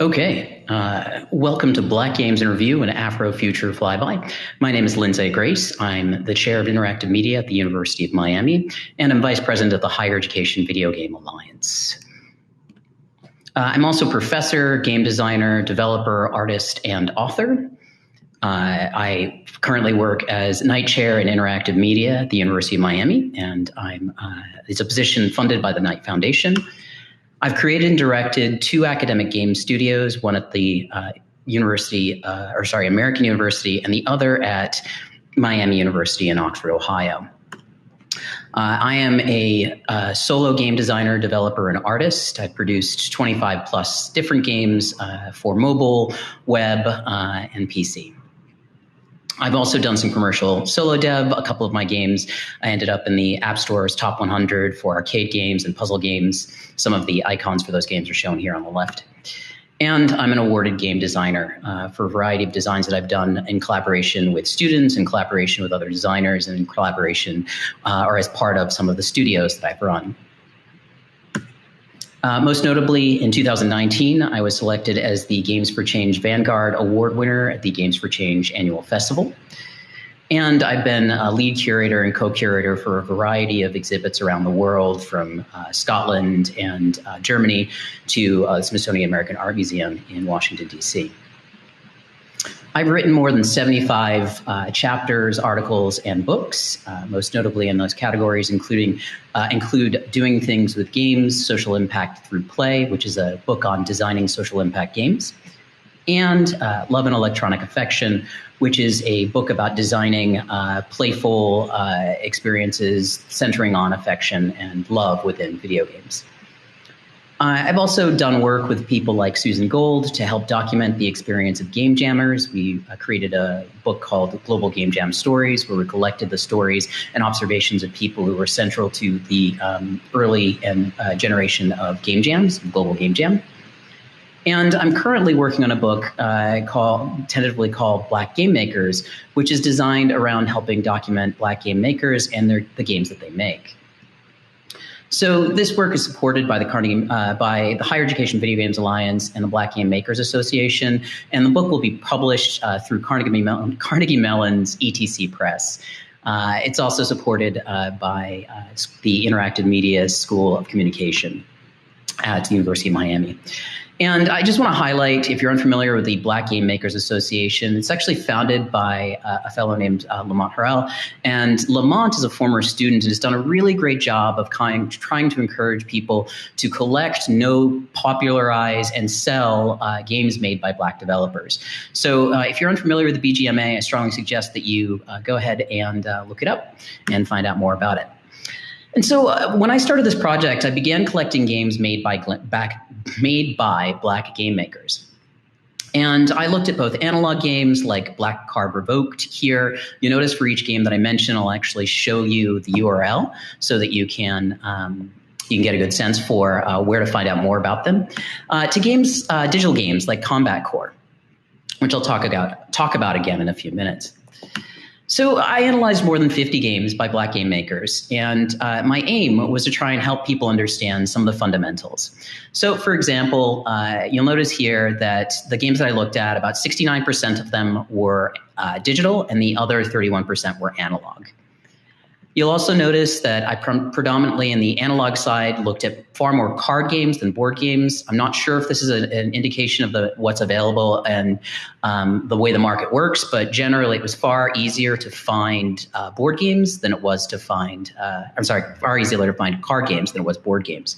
Okay, welcome to Black Games in Review and Afro Future Flyby. My name is Lindsay Grace. I'm the chair of interactive media at the University of Miami, and I'm vice president of the Higher Education Video Game Alliance. I'm also professor, game designer, developer, artist, and author. I currently work as night chair in interactive media at the University of Miami, and it's a position funded by the Knight Foundation. I've created and directed 2 academic game studios, one at the American University, and the other at Miami University in Oxford, Ohio. I am a solo game designer, developer, and artist. I've produced 25 plus different games for mobile, web, and PC. I've also done some commercial solo dev. A couple of my games I ended up in the App Store's top 100 for arcade games and puzzle games. Some of the icons for those games are shown here on the left. And I'm an awarded game designer for a variety of designs that I've done in collaboration with students, in collaboration with other designers, and in collaboration or as part of some of the studios that I've run. Most notably, in 2019, I was selected as the Games for Change Vanguard Award winner at the Games for Change Annual Festival. And I've been a lead curator and co-curator for a variety of exhibits around the world, from Scotland and Germany to the Smithsonian American Art Museum in Washington, D.C. I've written more than 75 chapters, articles, and books, most notably in those categories include Doing Things with Games, Social Impact Through Play, which is a book on designing social impact games, and Love and Electronic Affection, which is a book about designing playful experiences centering on affection and love within video games. I've also done work with people like Susan Gold to help document the experience of game jammers. We created a book called Global Game Jam Stories, where we collected the stories and observations of people who were central to the early generation of game jams, Global Game Jam. And I'm currently working on a book tentatively called Black Game Makers, which is designed around helping document Black game makers and the games that they make. So this work is supported by the Higher Education Video Games Alliance and the Black Game Makers Association, and the book will be published through Carnegie Mellon's ETC Press. It's also supported by the Interactive Media School of Communication at the University of Miami. And I just want to highlight, if you're unfamiliar with the Black Game Makers Association, it's actually founded by a fellow named Lamont Harrell. And Lamont is a former student and has done a really great job of trying to encourage people to collect, know, popularize, and sell games made by Black developers. So if you're unfamiliar with the BGMA, I strongly suggest that you go ahead and look it up and find out more about it. And so when I started this project, I began collecting games made by Black game makers. And I looked at both analog games like Black Card Revoked here. You notice for each game that I mention, I'll actually show you the URL so that you can get a good sense for where to find out more about them. To games, digital games like Combat Core, which I'll talk about again in a few minutes. So I analyzed more than 50 games by Black game makers, and my aim was to try and help people understand some of the fundamentals. So for example, you'll notice here that the games that I looked at, about 69% of them were digital, and the other 31% were analog. You'll also notice that I predominantly in the analog side looked at far more card games than board games. I'm not sure if this is an indication of what's available and the way the market works, but generally it was far easier to find board games than it was to find, far easier to find card games than it was board games.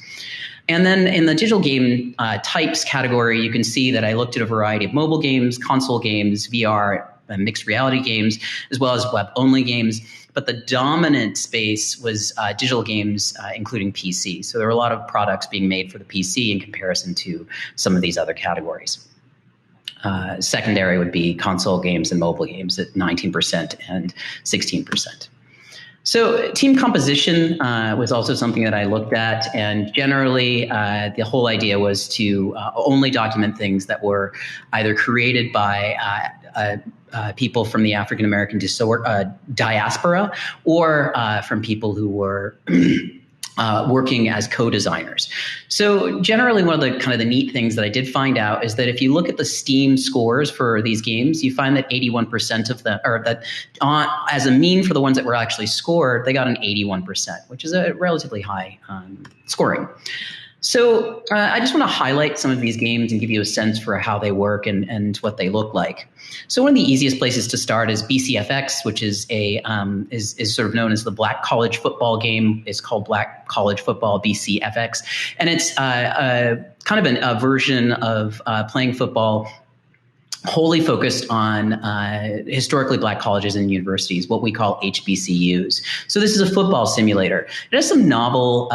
And then in the digital game types category, you can see that I looked at a variety of mobile games, console games, VR, and mixed reality games, as well as web-only games. But the dominant space was digital games, including PC. So there were a lot of products being made for the PC in comparison to some of these other categories. Secondary would be console games and mobile games at 19% and 16%. So team composition was also something that I looked at, and generally the whole idea was to only document things that were either created by people from the African American diaspora or from people who were working as co-designers. So generally, one of the kind of the neat things that I did find out is that if you look at the Steam scores for these games, you find that 81% of them, or that as a mean for the ones that were actually scored, they got an 81%, which is a relatively high scoring. So I just want to highlight some of these games and give you a sense for how they work and what they look like. So one of the easiest places to start is BCFX, which is is sort of known as the Black College Football game. It's called Black College Football BCFX, and it's kind of a version of playing football wholly focused on historically Black colleges and universities, what we call HBCUs. So this is a football simulator. It has some novel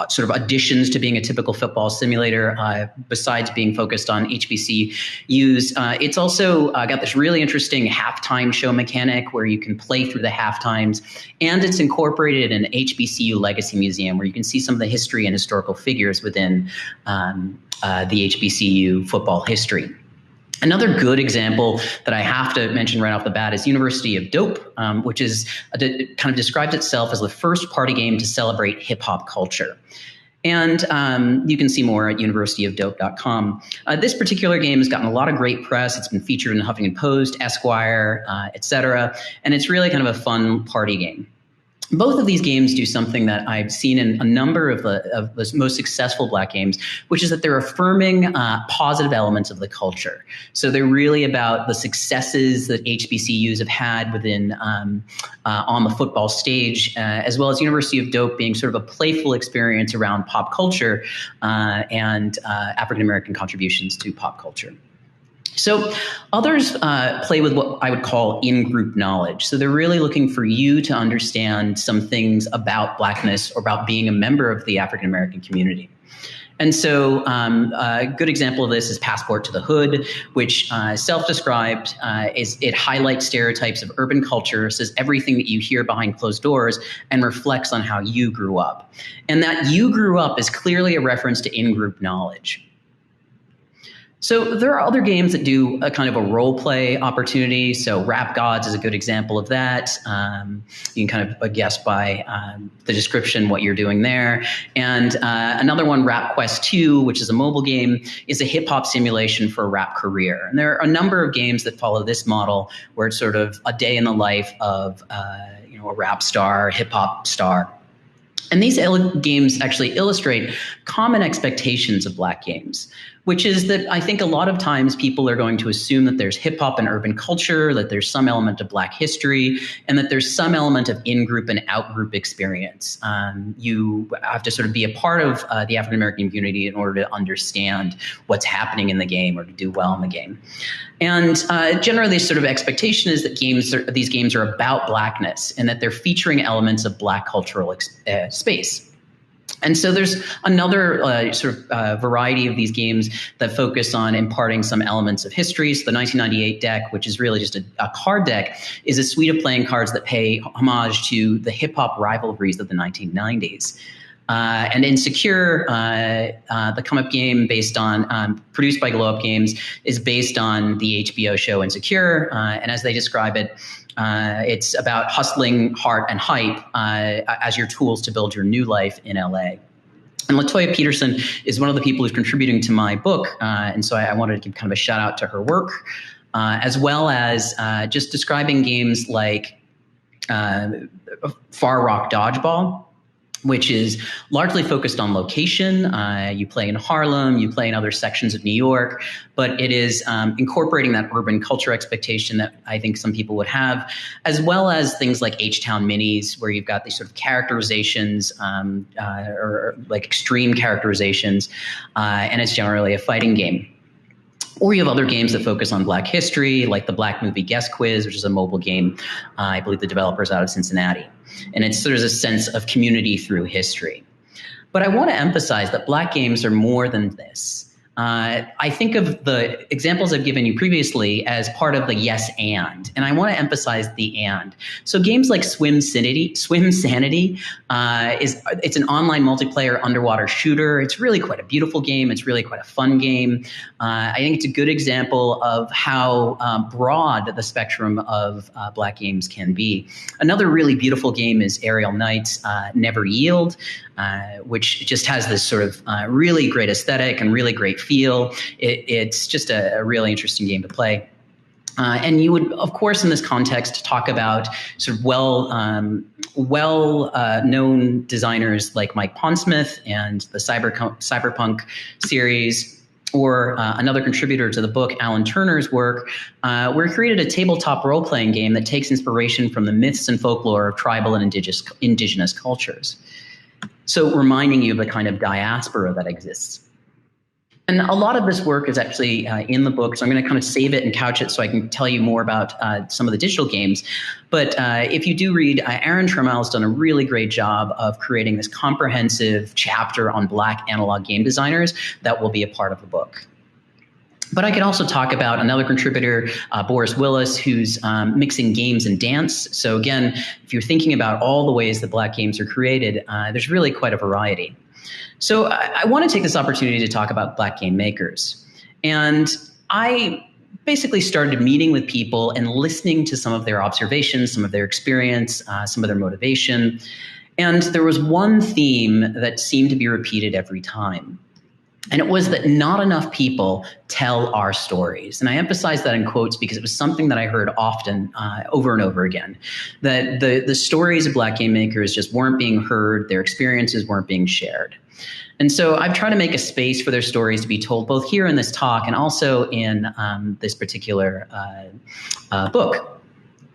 sort of additions to being a typical football simulator, besides being focused on HBCUs. It's also got this really interesting halftime show mechanic where you can play through the halftimes, and it's incorporated in an HBCU Legacy Museum where you can see some of the history and historical figures within the HBCU football history. Another good example that I have to mention right off the bat is University of Dope, which is kind of describes itself as the first party game to celebrate hip hop culture. And you can see more at universityofdope.com. This particular game has gotten a lot of great press. It's been featured in Huffington Post, Esquire, etc. And it's really kind of a fun party game. Both of these games do something that I've seen in a number of the most successful Black games, which is that they're affirming positive elements of the culture. So they're really about the successes that HBCUs have had within on the football stage, as well as University of Dope being sort of a playful experience around pop culture and African American contributions to pop culture. So others play with what I would call in-group knowledge. So they're really looking for you to understand some things about Blackness or about being a member of the African American community. And so a good example of this is Passport to the Hood, which self-described it highlights stereotypes of urban culture, says everything that you hear behind closed doors, and reflects on how you grew up. And that you grew up is clearly a reference to in-group knowledge. So there are other games that do a kind of a role play opportunity. So Rap Gods is a good example of that. You can kind of guess by the description what you're doing there. And another one, Rap Quest 2, which is a mobile game, is a hip hop simulation for a rap career. And there are a number of games that follow this model where it's sort of a day in the life of a rap star, hip hop star. And these games actually illustrate common expectations of Black games, which is that I think a lot of times people are going to assume that there's hip hop and urban culture, that there's some element of Black history, and that there's some element of in-group and out-group experience. You have to sort of be a part of the African American community in order to understand what's happening in the game or to do well in the game. And generally, this sort of expectation is that these games are about Blackness and that they're featuring elements of Black cultural space. And so there's another variety of these games that focus on imparting some elements of history. So the 1998 deck, which is really just a card deck, is a suite of playing cards that pay homage to the hip-hop rivalries of the 1990s. And Insecure, the come-up game produced by Glow Up Games, is based on the HBO show Insecure. And as they describe it, it's about hustling, heart, and hype as your tools to build your new life in LA. And Latoya Peterson is one of the people who's contributing to my book. And so I wanted to give kind of a shout out to her work, as well as just describing games like Far Rock Dodgeball, which is largely focused on location. You play in Harlem, you play in other sections of New York, but it is incorporating that urban culture expectation that I think some people would have, as well as things like H-Town Minis, where you've got these sort of characterizations or like extreme characterizations, and it's generally a fighting game. Or you have other games that focus on Black history, like the Black Movie Guest Quiz, which is a mobile game. I believe the developer's out of Cincinnati. And there's a sense of community through history. But I want to emphasize that Black games are more than this. I think of the examples I've given you previously as part of the yes and I want to emphasize the and. So games like Swim Sanity it's an online multiplayer underwater shooter. It's really quite a beautiful game. It's really quite a fun game. I think it's a good example of how broad the spectrum of Black games can be. Another really beautiful game is Aerial Knight's Never Yield, which just has this sort of really great aesthetic and really great feel. It's just a really interesting game to play. And you would, of course, in this context, talk about sort of well-known designers like Mike Pondsmith and the Cyberpunk series, or another contributor to the book, Alan Turner's work, where he created a tabletop role-playing game that takes inspiration from the myths and folklore of tribal and indigenous cultures. So reminding you of the kind of diaspora that exists. And a lot of this work is actually in the book, so I'm going to kind of save it and couch it so I can tell you more about some of the digital games. But if you do read, Aaron Trammell has done a really great job of creating this comprehensive chapter on Black analog game designers that will be a part of the book. But I could also talk about another contributor, Boris Willis, who's mixing games and dance. So again, if you're thinking about all the ways that Black games are created, there's really quite a variety. So I want to take this opportunity to talk about Black game makers. And I basically started meeting with people and listening to some of their observations, some of their experience, some of their motivation. And there was one theme that seemed to be repeated every time. And it was that not enough people tell our stories. And I emphasize that in quotes because it was something that I heard often over and over again, that the stories of Black game makers just weren't being heard, their experiences weren't being shared. And so I've tried to make a space for their stories to be told both here in this talk and also in this particular book.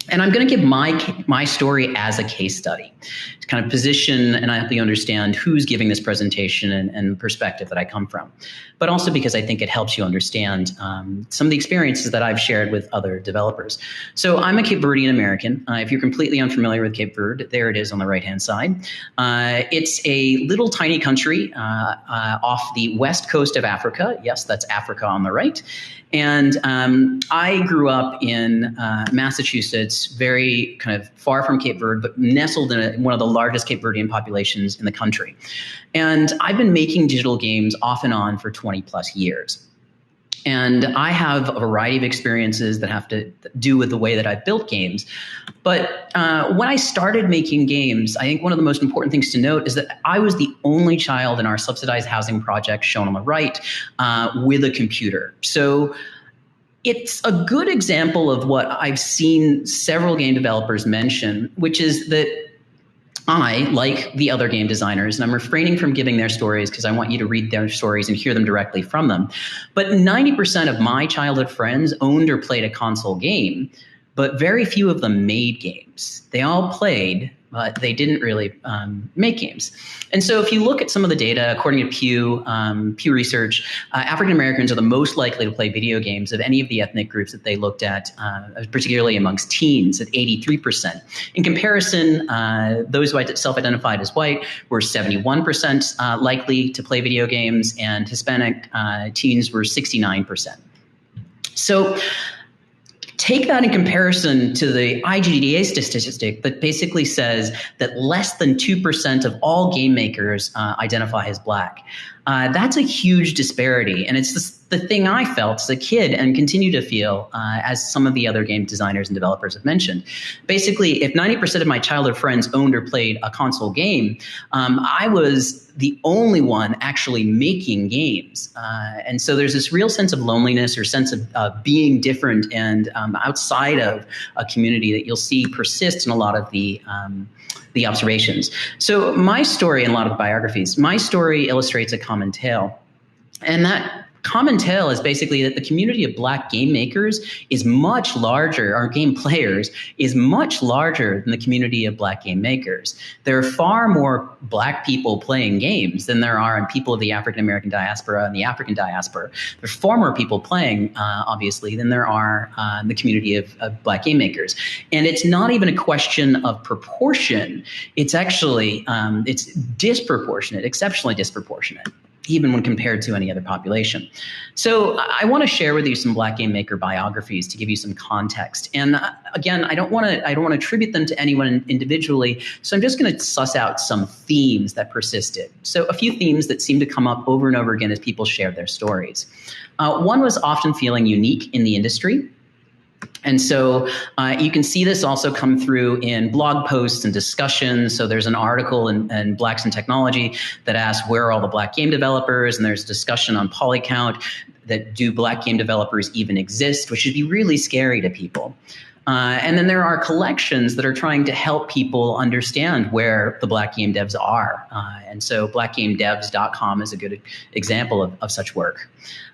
And I'm going to give my story as a case study to kind of position and help you understand who's giving this presentation and perspective that I come from. But also because I think it helps you understand some of the experiences that I've shared with other developers. So I'm a Cape Verdean American. If you're completely unfamiliar with Cape Verde, there it is on the right-hand side. It's a little tiny country off the west coast of Africa. Yes, that's Africa on the right. And I grew up in Massachusetts, very kind of far from Cape Verde, but nestled in one of the largest Cape Verdean populations in the country. And I've been making digital games off and on for 20 plus years. And I have a variety of experiences that have to do with the way that I've built games. But when I started making games, I think one of the most important things to note is that I was the only child in our subsidized housing project shown on the right with a computer. So it's a good example of what I've seen several game developers mention, which is that I, like the other game designers, and I'm refraining from giving their stories because I want you to read their stories and hear them directly from them, but 90% of my childhood friends owned or played a console game, but very few of them made games. They all played, but they didn't really make games. And so if you look at some of the data, according to Pew Research, African Americans are the most likely to play video games of any of the ethnic groups that they looked at, particularly amongst teens at 83%. In comparison, those who self-identified as white were 71% likely to play video games, and Hispanic teens were 69%. So take that in comparison to the IGDA statistic that basically says that less than 2% of all game makers identify as Black. That's a huge disparity. And it's the thing I felt as a kid and continue to feel as some of the other game designers and developers have mentioned. Basically, if 90% of my childhood friends owned or played a console game, I was the only one actually making games. And so there's this real sense of loneliness or sense of being different and outside of a community that you'll see persist in a lot of the observations. So my story in a lot of biographies, my story illustrates a common tale. And that common tale is basically that the community of Black game makers is much larger, or game players is much larger than the community of Black game makers. There are far more Black people playing games than there are people of the African American diaspora and the African diaspora. There's far more people playing, obviously, than there are in the community of Black game makers. And it's not even a question of proportion. It's actually, it's disproportionate, exceptionally disproportionate. even when compared to any other population. So I want to share with you some Black game maker biographies to give you some context. And again, I don't want to attribute them to anyone individually. So I'm just going to suss out some themes that persisted. So a few themes that seem to come up over and over again as people shared their stories. One was often feeling unique in the industry. And so you can see this also come through in blog posts and discussions. So there's an article in Blacks in Technology that asks, where are all the Black game developers? And there's a discussion on Polycount that do Black game developers even exist, which should be really scary to people. And then there are collections that are trying to help people understand where the Black game devs are. And so blackgamedevs.com is a good example of such work.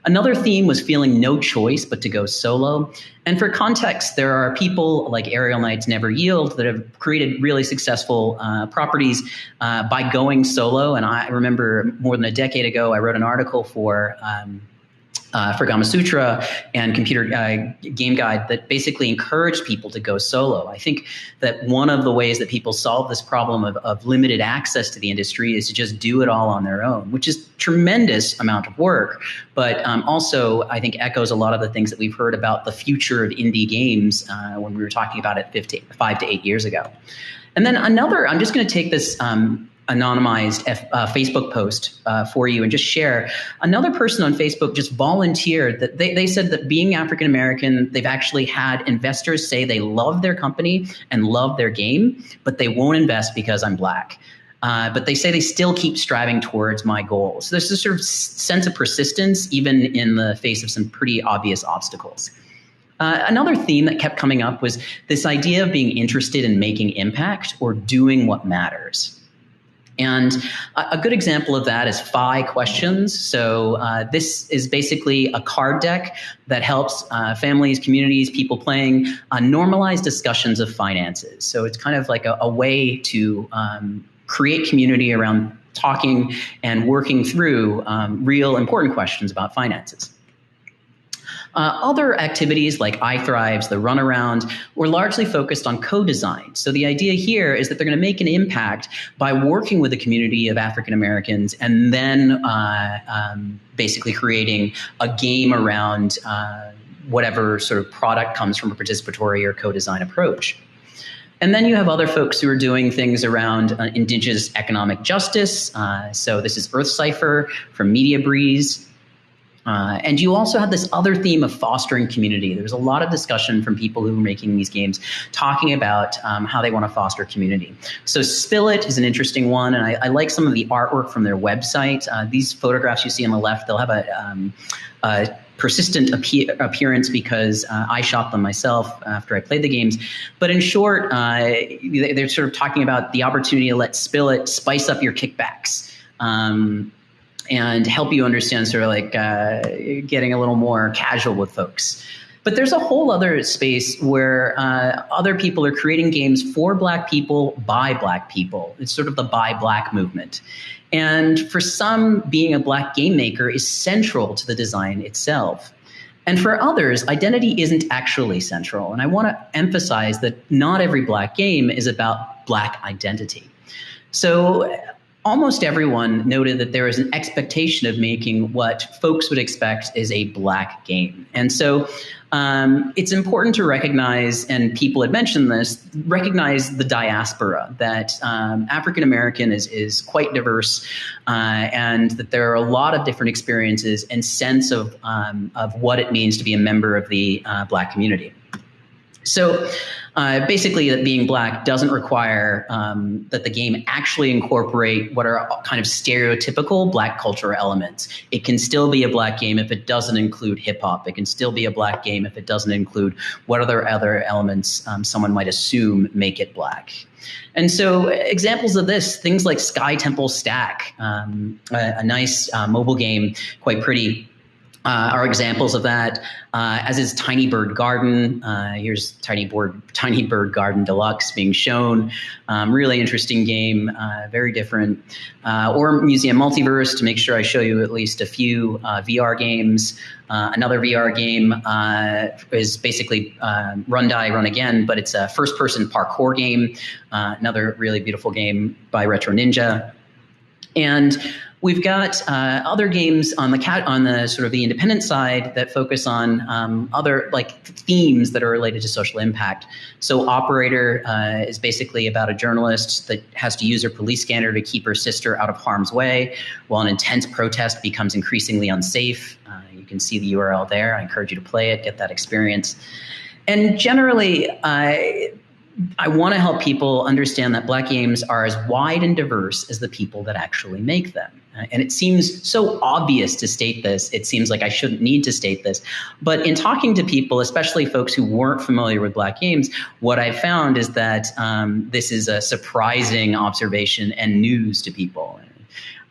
Another theme was feeling no choice but to go solo. And for context, there are people like Aerial Knights Never Yield that have created really successful properties by going solo. And I remember more than a decade ago, I wrote an article for Gamasutra and Computer Game Guide that basically encouraged people to go solo. I think that one of the ways that people solve this problem of limited access to the industry is to just do it all on their own, which is tremendous amount of work, but also I think echoes a lot of the things that we've heard about the future of indie games when we were talking about it 5 to 8 years ago. And then another, I'm just going to take this anonymized Facebook post for you and just share. Another person on Facebook just volunteered that they said that being African American, they've actually had investors say they love their company and love their game, but they won't invest because I'm Black. But they say they still keep striving towards my goals. So there's this sort of sense of persistence, even in the face of some pretty obvious obstacles. Another theme that kept coming up was this idea of being interested in making impact or doing what matters. And a good example of that is FI questions. So this is basically a card deck that helps families, communities, people playing normalize discussions of finances. So it's kind of like a way to create community around talking and working through real important questions about finances. Other activities like iThrives, the Runaround, were largely focused on co-design. So the idea here is that they're going to make an impact by working with a community of African Americans and then basically creating a game around whatever sort of product comes from a participatory or co-design approach. And then you have other folks who are doing things around indigenous economic justice. So this is Earth Cipher from Media Breeze. And you also have this other theme of fostering community. There's a lot of discussion from people who are making these games talking about how they want to foster community. So Spill It is an interesting one, and I like some of the artwork from their website. These photographs you see on the left, they'll have a persistent appearance because I shot them myself after I played the games. But in short, they're sort of talking about the opportunity to let Spill It spice up your kickbacks. And help you understand sort of like getting a little more casual with folks. But there's a whole other space where other people are creating games for Black people, by Black people. It's sort of the Buy Black movement. And for some, being a Black game maker is central to the design itself. And for others, identity isn't actually central. And I want to emphasize that not every Black game is about Black identity. So almost everyone noted that there is an expectation of making what folks would expect is a Black game. And so it's important to recognize, and people had mentioned this, recognize the diaspora, that African American is quite diverse, and that there are a lot of different experiences and sense of what it means to be a member of the Black community. So basically, that being Black doesn't require that the game actually incorporate what are kind of stereotypical Black cultural elements. It can still be a Black game if it doesn't include hip hop. It can still be a Black game if it doesn't include what other elements someone might assume make it Black. And so examples of this, things like Sky Temple Stack, a nice mobile game, quite pretty, are examples of that, as is Tiny Bird Garden. Here's Tiny Bird Garden Deluxe being shown. Really interesting game, very different. Or Museum Multiverse, to make sure I show you at least a few VR games. Another VR game is basically Run Die, Run Again, but it's a first-person parkour game. Another really beautiful game by Retro Ninja. And we've got other games on the sort of the independent side that focus on other like themes that are related to social impact. So Operator is basically about a journalist that has to use her police scanner to keep her sister out of harm's way while an intense protest becomes increasingly unsafe. You can see the URL there. I encourage you to play it, get that experience. And generally, I want to help people understand that Black games are as wide and diverse as the people that actually make them. And it seems so obvious to state this. It seems like I shouldn't need to state this. But in talking to people, especially folks who weren't familiar with Black games, what I found is that this is a surprising observation and news to people,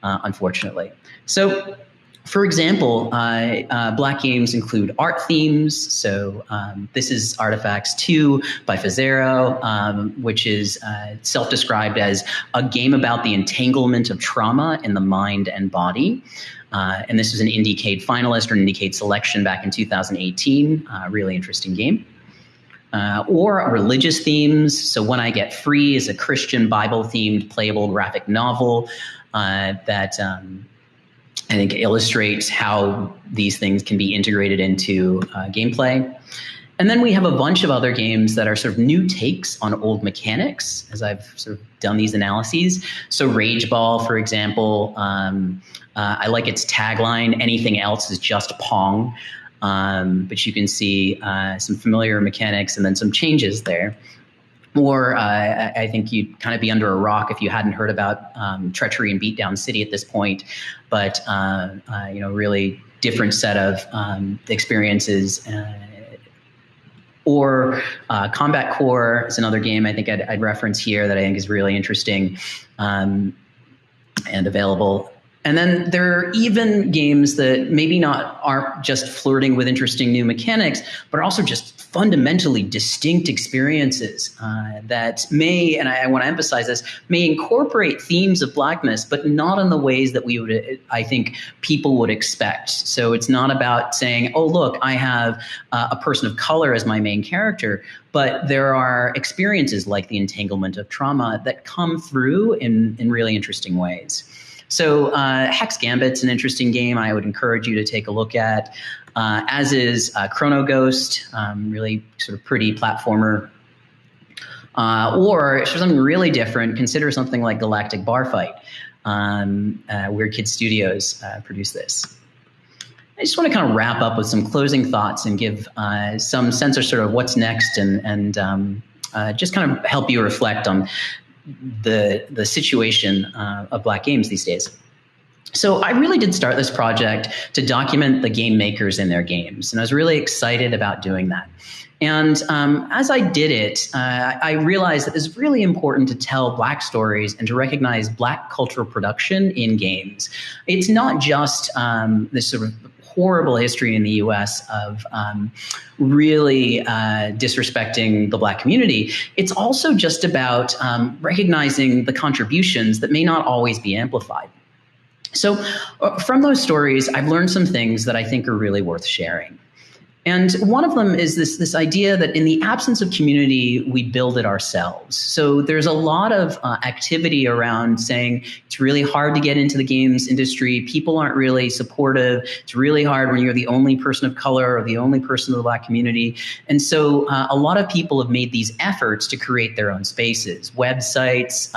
unfortunately. So, for example, Black games include art themes. So this is Artifacts 2 by Fazero, which is self-described as a game about the entanglement of trauma in the mind and body. And this was an Indiecade finalist or an Indiecade selection back in 2018. Really interesting game. Or religious themes. So When I Get Free is a Christian Bible-themed playable graphic novel that I think illustrates how these things can be integrated into gameplay. And then we have a bunch of other games that are sort of new takes on old mechanics, as I've sort of done these analyses. So Rage Ball, for example, I like its tagline, anything else is just Pong. But you can see some familiar mechanics and then some changes there. Or I think you'd kind of be under a rock if you hadn't heard about Treachery in Beatdown City at this point. But really different set of experiences. Or Combat Core is another game I think I'd reference here that I think is really interesting and available. And then there are even games that maybe aren't just flirting with interesting new mechanics, but are also just fundamentally distinct experiences that may, and I want to emphasize this, may incorporate themes of Blackness, but not in the ways that we would, I think, people would expect. So it's not about saying, oh, look, I have a person of color as my main character, but there are experiences like the entanglement of trauma that come through in really interesting ways. So Hex Gambit's an interesting game I would encourage you to take a look at, as is Chrono Ghost, really sort of pretty platformer. Or for something really different, consider something like Galactic Bar Fight. Weird Kid Studios produced this. I just want to kind of wrap up with some closing thoughts and give some sense of sort of what's next and just kind of help you reflect on the situation of Black games these days. So I really did start this project to document the game makers in their games, and I was really excited about doing that. And as I did it, I realized that it's really important to tell Black stories and to recognize Black cultural production in games. It's not just this sort of horrible history in the US of really disrespecting the Black community. It's also just about recognizing the contributions that may not always be amplified. So from those stories, I've learned some things that I think are really worth sharing. And one of them is this idea that in the absence of community, we build it ourselves. So there's a lot of activity around saying it's really hard to get into the games industry. People aren't really supportive. It's really hard when you're the only person of color or the only person of the Black community. And so a lot of people have made these efforts to create their own spaces, websites,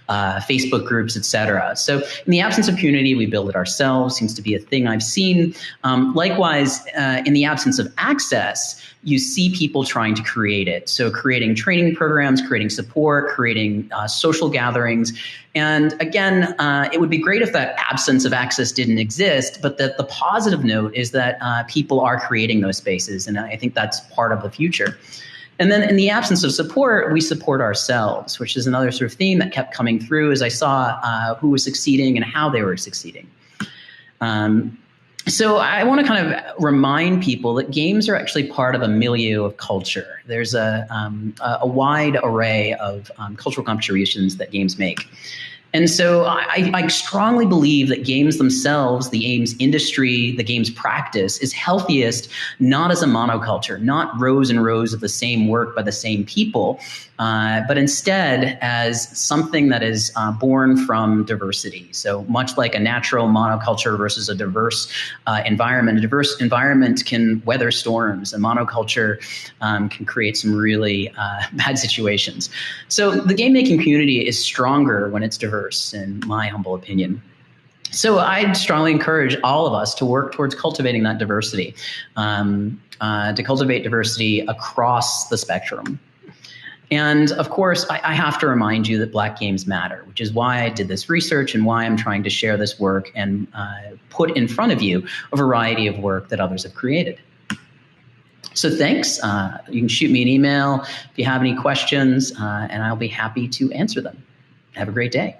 Facebook groups, et cetera. So in the absence of community, we build it ourselves. Seems to be a thing I've seen. Likewise, in the absence of access, you see people trying to create it. So creating training programs, creating support, creating social gatherings. And again, it would be great if that absence of access didn't exist, but that the positive note is that people are creating those spaces. And I think that's part of the future. And then in the absence of support, we support ourselves, which is another sort of theme that kept coming through as I saw who was succeeding and how they were succeeding. So I want to kind of remind people that games are actually part of a milieu of culture. There's a wide array of cultural contributions that games make. And so I strongly believe that games themselves, the games industry, the games practice is healthiest not as a monoculture, not rows and rows of the same work by the same people, but instead as something that is born from diversity. So much like a natural monoculture versus a diverse environment, a diverse environment can weather storms. A monoculture can create some really bad situations. So the game making community is stronger when it's diverse, in my humble opinion. So I strongly encourage all of us to work towards cultivating that diversity, to cultivate diversity across the spectrum. And of course, I have to remind you that Black games matter, which is why I did this research and why I'm trying to share this work and put in front of you a variety of work that others have created. So thanks. You can shoot me an email if you have any questions, and I'll be happy to answer them. Have a great day.